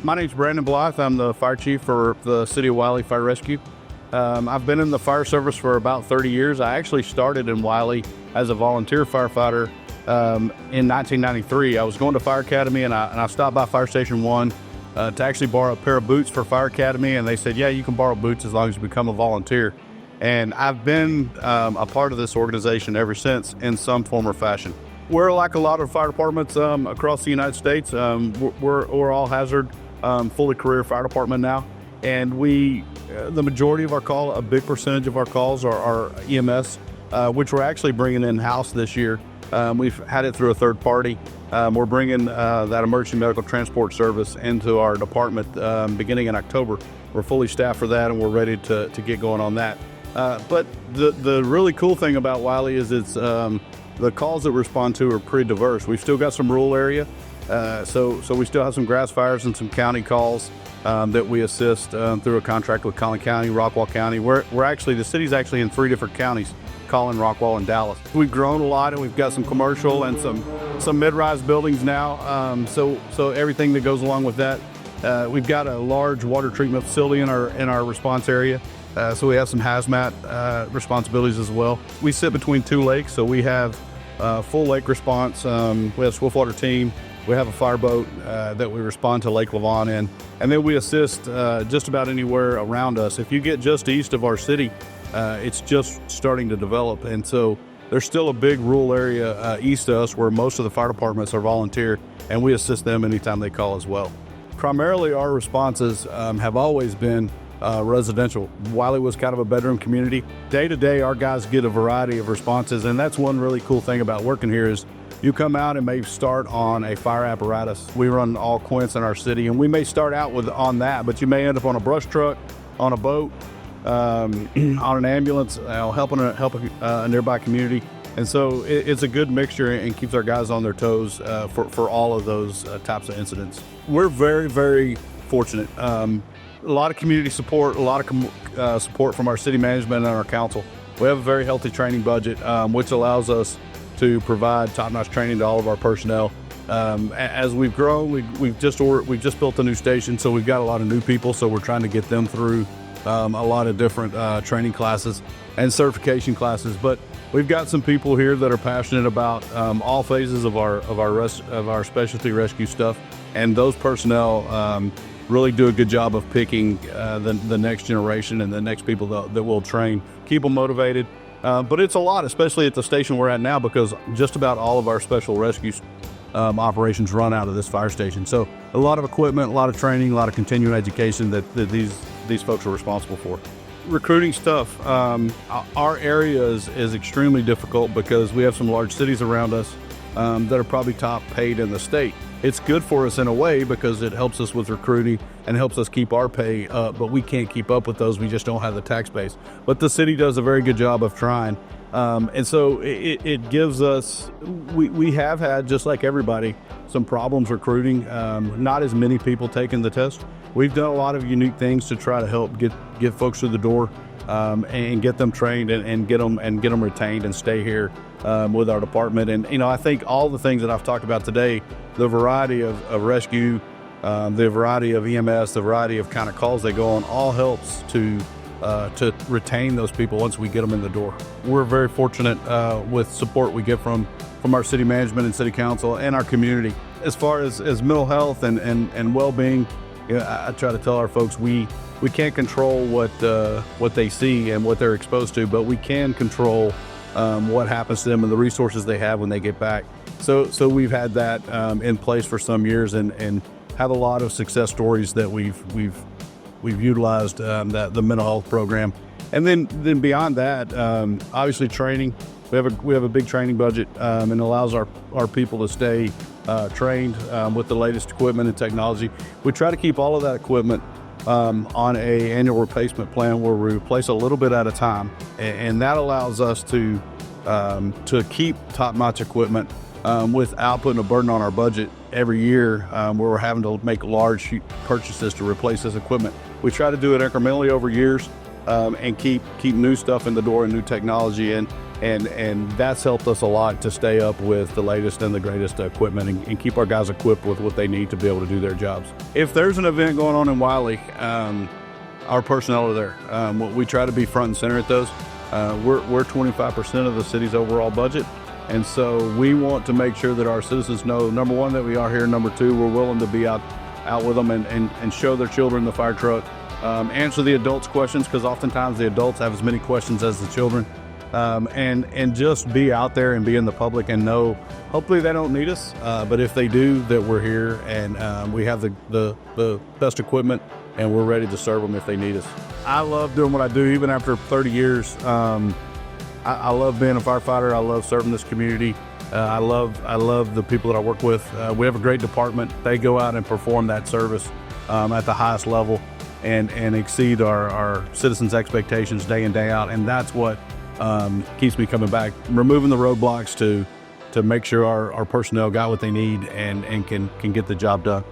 My name's Brandon Blythe. I'm the fire chief for the city of Wylie Fire Rescue. I've been in the fire service for about 30 years. I actually started in Wylie as a volunteer firefighter in 1993. I was going to Fire Academy and I stopped by Fire Station 1 to actually borrow a pair of boots for Fire Academy, and they said, yeah, you can borrow boots as long as you become a volunteer. And I've been a part of this organization ever since in some form or fashion. We're like a lot of fire departments across the United States. We're all hazard, fully career fire department now. And the majority of our a big percentage of our calls are EMS, which we're actually bringing in-house this year. We've had it through a third party. We're bringing that emergency medical transport service into our department beginning in October. We're fully staffed for that, and we're ready to get going on that. But the really cool thing about Wylie is the calls that we respond to are pretty diverse. We've still got some rural area, so we still have some grass fires and some county calls that we assist through a contract with Collin County, Rockwall County. We're actually, the city's actually in 3 different counties: Collin, Rockwall, and Dallas. We've grown a lot, and we've got some commercial and some mid-rise buildings now. So everything that goes along with that. We've got a large water treatment facility in our response area. So we have some hazmat responsibilities as well. We sit between 2 lakes, so we have full lake response. We have a swiftwater team. We have a fireboat that we respond to Lake Lavon in. And then we assist just about anywhere around us. If you get just east of our city, it's just starting to develop. And so there's still a big rural area east of us where most of the fire departments are volunteer, and we assist them anytime they call as well. Primarily, our responses have always been residential. Wylie was kind of a bedroom community. Day to day, our guys get a variety of responses, and that's one really cool thing about working here is you come out and may start on a fire apparatus. We run all quints in our city, and we may start out on that, but you may end up on a brush truck, on a boat, on an ambulance, helping a nearby community. And so it's a good mixture and keeps our guys on their toes for all of those types of incidents. We're very, very fortunate. A lot of community support, a lot of support from our city management and our council. We have a very healthy training budget, which allows us to provide top-notch training to all of our personnel. As we've grown, we've just built a new station, so we've got a lot of new people. So we're trying to get them through a lot of different training classes and certification classes. But we've got some people here that are passionate about all phases of our specialty rescue stuff, and those personnel really do a good job of picking the next generation and the next people that will train, keep them motivated. But it's a lot, especially at the station we're at now, because just about all of our special rescue operations run out of this fire station. So a lot of equipment, a lot of training, a lot of continuing education that these folks are responsible for. Recruiting stuff, our area is extremely difficult because we have some large cities around us that are probably top paid in the state. It's good for us in a way because it helps us with recruiting and helps us keep our pay up, but we can't keep up with those. We just don't have the tax base. But the city does a very good job of trying. And so it gives us, we have had, just like everybody, some problems recruiting. Not as many people taking the test. We've done a lot of unique things to try to help get folks through the door and get them trained and get them retained and stay here with our department. And I think all the things that I've talked about today, the variety of rescue, the variety of EMS, the variety of kind of calls they go on, all helps to retain those people once we get them in the door. We're very fortunate with support we get from our city management and city council and our community. As far as mental health and well-being, I try to tell our folks we can't control what they see and what they're exposed to, but we can control what happens to them and the resources they have when they get back. So we've had that in place for some years and have a lot of success stories that we've utilized the mental health program. And then beyond that, obviously training. We have a big training budget and allows our people to stay trained with the latest equipment and technology. We try to keep all of that equipment on a annual replacement plan where we replace a little bit at a time, and that allows us to keep top-notch equipment without putting a burden on our budget every year where we're having to make large purchases to replace this equipment. We try to do it incrementally over years and keep new stuff in the door and new technology. And And that's helped us a lot to stay up with the latest and the greatest equipment and keep our guys equipped with what they need to be able to do their jobs. If there's an event going on in Wylie, our personnel are there. We try to be front and center at those. We're 25% of the city's overall budget. And so we want to make sure that our citizens know, number one, that we are here. Number two, we're willing to be out with them and show their children the fire truck. Answer the adults' questions, because oftentimes the adults have as many questions as the children. And just be out there and be in the public and know, hopefully they don't need us, but if they do, that we're here and we have the best equipment and we're ready to serve them if they need us. I love doing what I do, even after 30 years. I love being a firefighter. I love serving this community. I love the people that I work with. We have a great department. They go out and perform that service at the highest level and exceed our citizens' expectations day in, day out. And that's what keeps me coming back, removing the roadblocks to make sure our personnel got what they need and can get the job done.